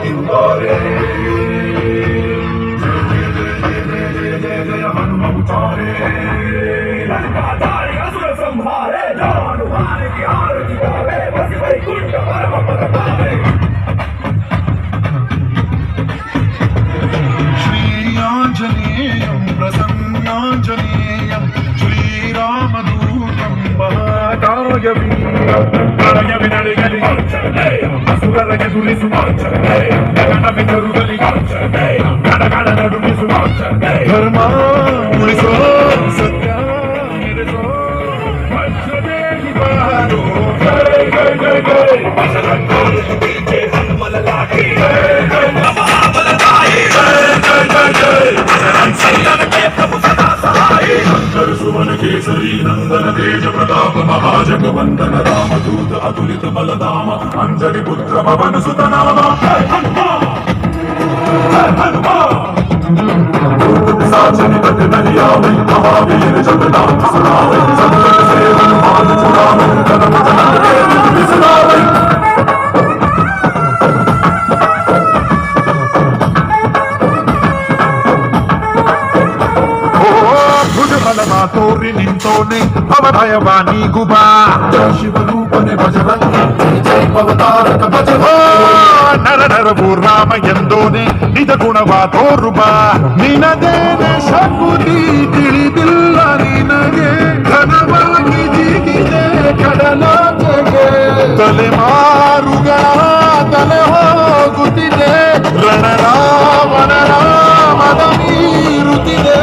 इंदारे हनुमंतारे लंकाधारी असुर संहारे जानुहार की आरती गावे बस वैकुंठ परम पद पावे श्रीयाञ्जनेयं प्रसन्नाञ्जनेयं श्रीरामदूतं महाकायवीरं प्रणयविनलिगलि आञ्जनेयं असुररगदुलिसु आञ्जनेयं गगनवितरुगलि आञ्जनेयं गणगण नಡುಗಿಸು आञ्जनेयं ಧರ್ಮ ಉಳಿಸೋ ಸತ್ಯ ಮೆರೆಸೋ ವಜ್ರದೇಹಿ ಬಾರೋ जय जय जय जय बजरंगी पीछे हनुमल लाठी जय जय महाबलदाई जय जय जय जय बजरंग सैयद के प्रभु सदा सहाय शंकर सुवन केसरी नंदन तेज प्रताप महाजगवंदन रामदूत अतुलित बलधाम अंजनी पुत्र पवन सुत नाम जय हनुमान जय हनुमान साच निकट नहीं आवे महावीर जगन्नाथ सुनावे संकट से हनुमान छुड़ावे जन्म जन्म के दुख बिसरावे ಭುಜಬಲವ ತೋರಿ ನಿಂತೋನೆ ಅವಭಯವಾಣಿ ಗುಬಾ ಶಿವರೂಪನೆ ಭಜರಂಗಿ ಜೈ ಅವತಾರಕ ಭಜ ನರ ನರವು ರಾಮ ಎಂದೋನೆ ನಿಜ ಗುಣವ ತೋರು ಬಾ ನಿನದೇನೆ ಶಕುನಿ ತಿಳಿದಿಲ್ಲ ನಿನಗೆ ಘನವಾಗಿ ಜಿಗಿದೆ ಕಡಲಾಚೆಗೆ ತಲೆಮಾರುಗಳ ತಲೆ ಹೋಗುತ್ತಿದೆ ರಣರಾವಣ ರಾಮದ ಮೀರುತ್ತಿದೆ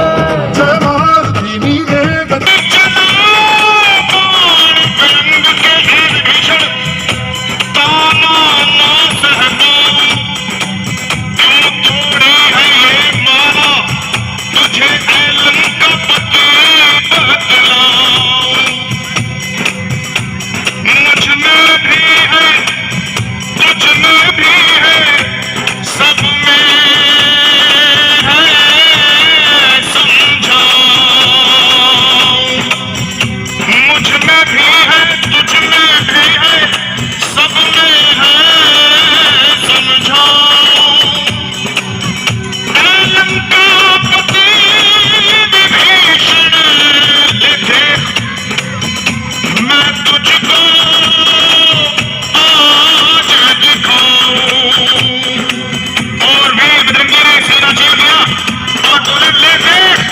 और भी बजरंगी ने सीना चीर दिया और बुलेट लेके